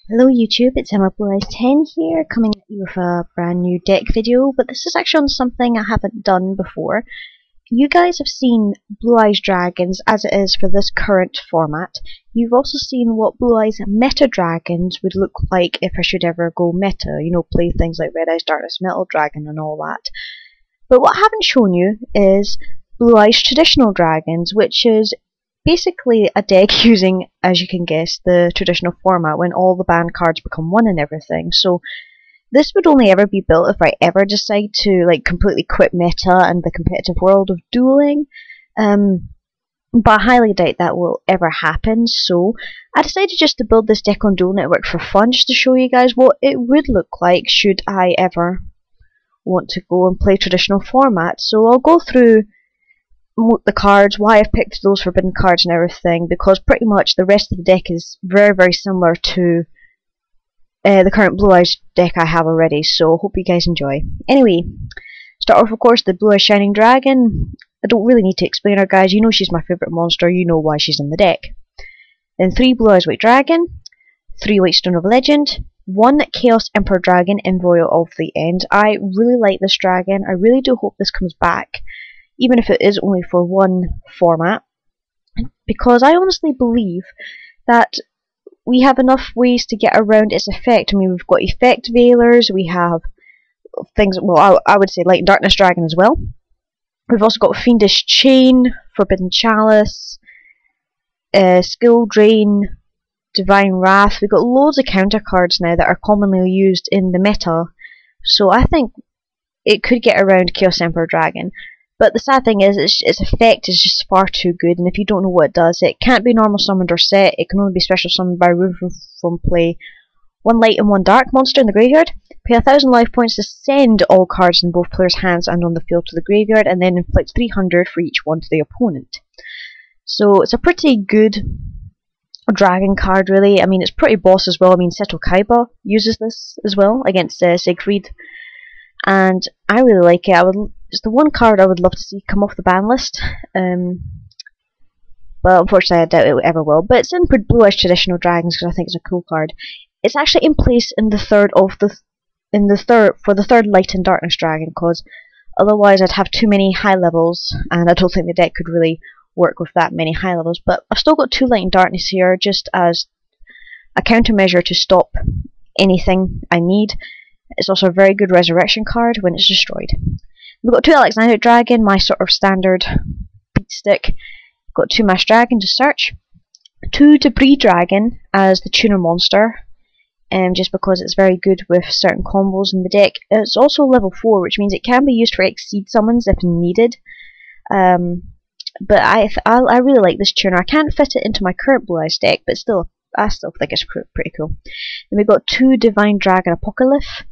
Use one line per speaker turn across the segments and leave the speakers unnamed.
Hello YouTube, it's Emma BlueEyes 10 here, coming at you with a brand new deck video, but this is actually on something I haven't done before. You guys have seen BlueEyes Dragons as it is for this current format. You've also seen what BlueEyes Meta Dragons would look like if I should ever go meta, play things like Red Eyes Darkness Metal Dragon and all that. But what I haven't shown you is BlueEyes Traditional Dragons, which is basically a deck using, as you can guess, the traditional format when all the banned cards become one and everything. So this would only ever be built if I ever decide to completely quit meta and the competitive world of dueling. But I highly doubt that will ever happen, so I decided just to build this deck on Duel Network for fun, just to show you guys what it would look like should I ever want to go and play traditional format. So I'll go through the cards, why I've picked those forbidden cards and everything, because pretty much the rest of the deck is very similar to the current BlueEyes deck I have already, so hope you guys enjoy. Anyway, start off of course the BlueEyes Shining Dragon. I don't really need to explain her, guys, you know she's my favourite monster, you know why she's in the deck. Then 3 BlueEyes White Dragon, 3 White Stone of Legend, 1 Chaos Emperor Dragon, Envoy of the End. I really like this dragon, I really do hope this comes back, even if it is only for one format, because I honestly believe that we have enough ways to get around its effect. I mean, we've got effect veilers, we have things, well, I would say Light and Darkness Dragon as well. We've also got Fiendish Chain, Forbidden Chalice, Skill Drain, Divine Wrath. We've got loads of counter cards now that are commonly used in the meta, so I think it could get around Chaos Emperor Dragon. But the sad thing is, its effect is just far too good, and if you don't know what it does, it can't be normal summoned or set, it can only be special summoned by removal from play. 1 light and 1 dark monster in the graveyard, pay 1000 life points to send all cards in both players' hands and on the field to the graveyard, and then inflict 300 for each one to the opponent. So it's a pretty good dragon card, really. I mean, it's pretty boss as well. I mean, Seto Kaiba uses this as well against Siegfried, and I really like it. It's the one card I would love to see come off the ban list. Well, unfortunately, I doubt it ever will. But it's in BlueEyes Traditional Dragons because I think it's a cool card. It's actually in place in the third for the third Light and Darkness Dragon, because otherwise I'd have too many high levels, and I don't think the deck could really work with that many high levels. But I've still got 2 Light and Darkness here, just as a countermeasure to stop anything I need. It's also a very good resurrection card when it's destroyed. We've got 2 Alexandric Dragon, my sort of standard beat stick. Got 2 Mass Dragon to search. 2 Debris Dragon as the tuner monster, just because it's very good with certain combos in the deck. It's also level 4, which means it can be used for Exceed summons if needed. But I really like this tuner. I can't fit it into my current BlueEyes deck, but still, I still think it's pretty cool. Then we've got 2 Divine Dragon Apocalypse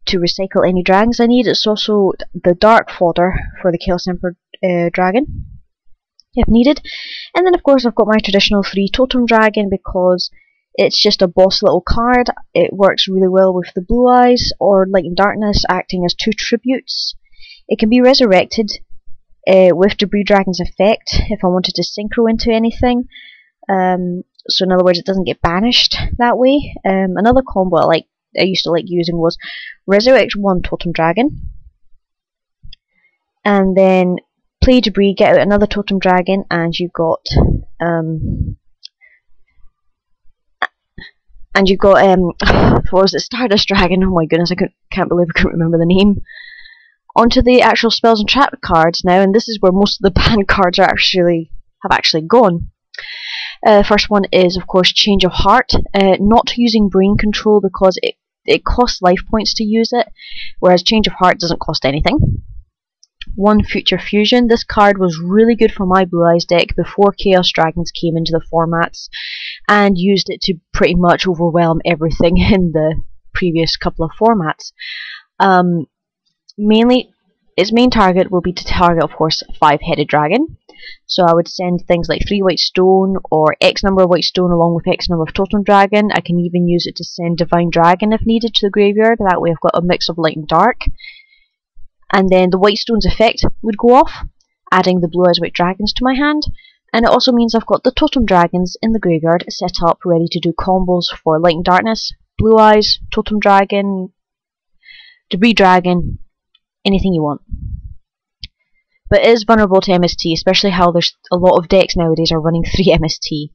to recycle any dragons I need. It's also the dark fodder for the Chaos Emperor Dragon, if needed. And then of course I've got my traditional 3 Totem Dragon, because it's just a boss little card. It works really well with the BlueEyes or Light and Darkness, acting as 2 tributes. It can be resurrected with Debris Dragon's effect if I wanted to synchro into anything. So in other words, it doesn't get banished that way. Another combo I used to like using was resurrect 1 Totem Dragon, and then play Debris, get out another Totem Dragon, and you got what was it, Stardust Dragon? Oh my goodness, I can't believe I couldn't remember the name. Onto the actual spells and trap cards now, and this is where most of the banned cards have actually gone. First one is of course Change of Heart, not using brain control because it costs life points to use it, whereas Change of Heart doesn't cost anything. 1 Future Fusion. This card was really good for my BlueEyes deck before Chaos Dragons came into the formats, and used it to pretty much overwhelm everything in the previous couple of formats. Mainly, its main target will be to target, of course, 5-headed dragon. So I would send things like 3 White Stone, or X number of White Stone along with X number of Totem Dragon. I can even use it to send Divine Dragon if needed to the graveyard. That way I've got a mix of light and dark. And then the White Stone's effect would go off, adding the BlueEyes White Dragons to my hand. And it also means I've got the totem dragons in the graveyard set up, ready to do combos for Light and Darkness, Blue Eyes, Totem Dragon, Debris Dragon, anything you want. But it is vulnerable to MST, especially how there's a lot of decks nowadays are running 3 MST.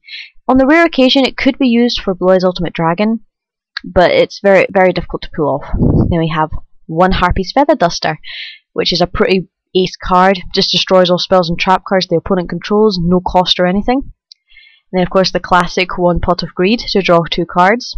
On the rare occasion it could be used for Blue Eyes Ultimate Dragon, but it's very, very difficult to pull off. Then we have one Harpy's Feather Duster, which is a pretty ace card, just destroys all spells and trap cards the opponent controls, no cost or anything. And then of course the classic one Pot of Greed to draw 2 cards,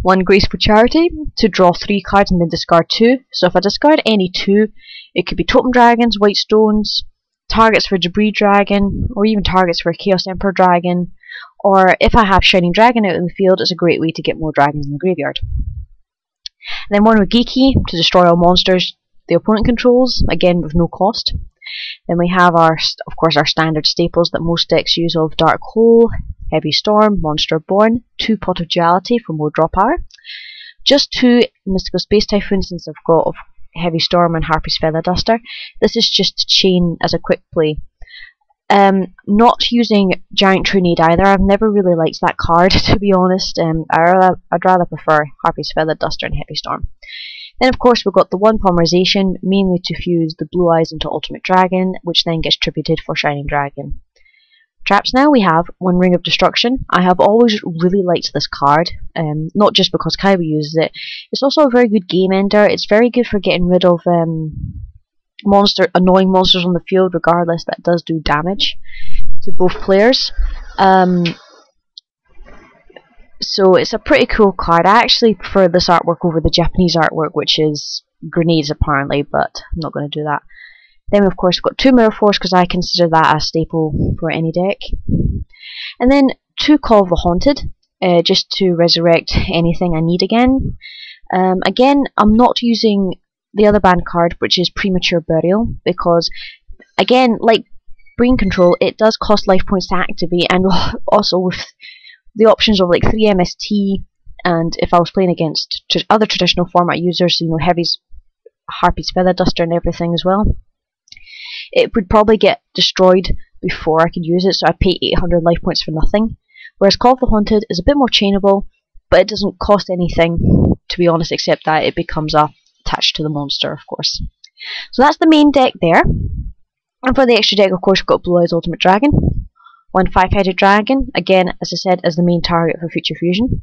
one Graceful Charity to draw 3 cards and then discard 2. So if I discard any 2, it could be Totem Dragons, White Stones, targets for Debris Dragon, or even targets for Chaos Emperor Dragon, or if I have Shining Dragon out in the field, it's a great way to get more dragons in the graveyard. And then one Regiki to destroy all monsters the opponent controls, again with no cost. Then we have our standard staples that most decks use of Dark Hole, Heavy Storm, Monster Born, 2 Pot of Duality for more draw power, just 2 Mystical Space Typhoons since I've got of Heavy Storm and Harpy's Feather Duster. This is just to chain as a quick play. Not using Giant Trunade either. I've never really liked that card, to be honest. I'd rather prefer Harpy's Feather Duster and Heavy Storm. Then of course we've got the one Polymerization, mainly to fuse the Blue Eyes into Ultimate Dragon, which then gets tributed for Shining Dragon. Traps now, we have one Ring of Destruction. I have always really liked this card, not just because Kaiba uses it. It's also a very good game ender. It's very good for getting rid of annoying monsters on the field, regardless, that does do damage to both players. So it's a pretty cool card. I actually prefer this artwork over the Japanese artwork, which is grenades apparently, but I'm not going to do that. Then of course we've got 2 Mirror Force, because I consider that a staple for any deck. And then 2 Call of the Haunted, just to resurrect anything I need again. Again, I'm not using the other banned card, which is Premature Burial, because again, like Brain Control, it does cost life points to activate, and also with the options of like 3 MST, and if I was playing against other traditional format users, you know, Heavy's Harpy's Feather Duster and everything as well, it would probably get destroyed before I could use it, so I pay 800 life points for nothing. Whereas Call of the Haunted is a bit more chainable, but it doesn't cost anything, to be honest, except that it becomes attached to the monster, of course. So that's the main deck there. And for the extra deck, of course, we've got Blue Eyes Ultimate Dragon, one 5-headed dragon, again, as I said, as the main target for future fusion,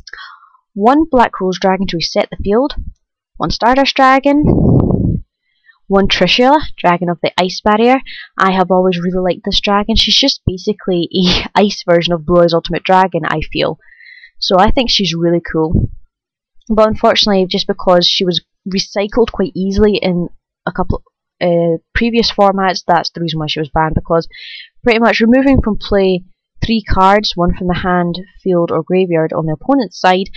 one Black Rose Dragon to reset the field, one Stardust Dragon, one Trishula, Dragon of the Ice Barrier. I have always really liked this dragon. She's just basically a ice version of Blue Eyes Ultimate Dragon, I feel. So I think she's really cool. But unfortunately, just because she was recycled quite easily in a couple previous formats, that's the reason why she was banned, because pretty much removing from play 3 cards, one from the hand, field or graveyard on the opponent's side,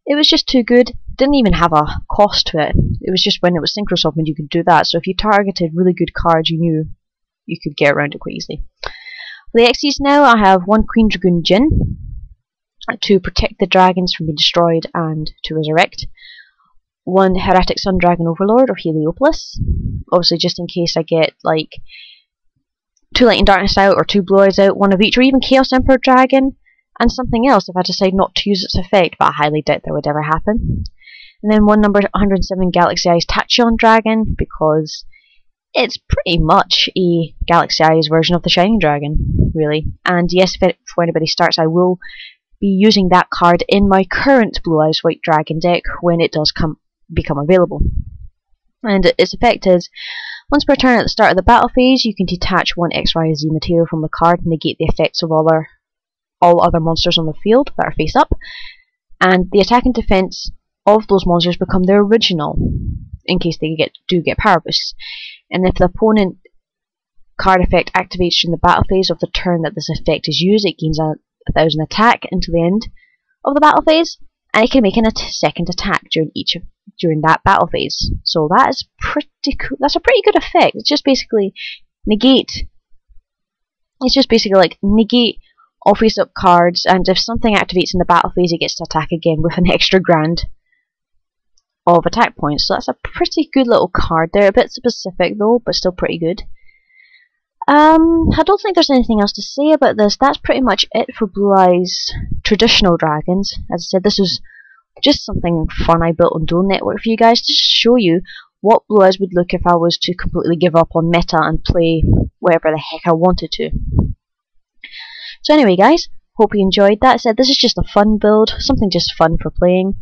it was just too good. Didn't even have a cost to it. It was just when it was synchro summoned you could do that, so if you targeted really good cards you knew you could get around it quite easily. For the Xyz now, I have one Queen Dragoon Jin to protect the dragons from being destroyed and to resurrect, one Heretic Sun Dragon Overlord of Heliopolis, obviously just in case I get like 2 Light and Darkness out or 2 Blue Eyes out, one of each, or even Chaos Emperor Dragon and something else if I decide not to use its effect, but I highly doubt that would ever happen. And then one number 107 Galaxy Eyes Tachyon Dragon, because it's pretty much a Galaxy Eyes version of the Shining Dragon, really. And yes, if anybody starts, I will be using that card in my current Blue Eyes White Dragon deck when it does become available. And its effect is, once per turn at the start of the battle phase, you can detach one X, Y, Z material from the card and negate the effects of all other monsters on the field that are face up, and the attack and defense of those monsters become their original in case they do get power boosts. And if the opponent card effect activates during the battle phase of the turn that this effect is used, it gains a 1000 attack until the end of the battle phase, and it can make a second attack during that battle phase. So that is pretty cool. That's a pretty good effect. It's just basically negate. It's just basically like negate all face up cards, and if something activates in the battle phase, it gets to attack again with an extra grand of attack points. So that's a pretty good little card there. A bit specific though, but still pretty good. I don't think there's anything else to say about this. That's pretty much it for BlueEyes traditional dragons. As I said, this is just something fun I built on Duel Network for you guys to show you what BlueEyes would look if I was to completely give up on meta and play whatever the heck I wanted to. So anyway guys, hope you enjoyed that. I said this is just a fun build, something just fun for playing.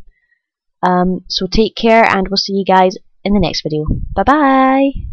So take care and we'll see you guys in the next video. Bye bye!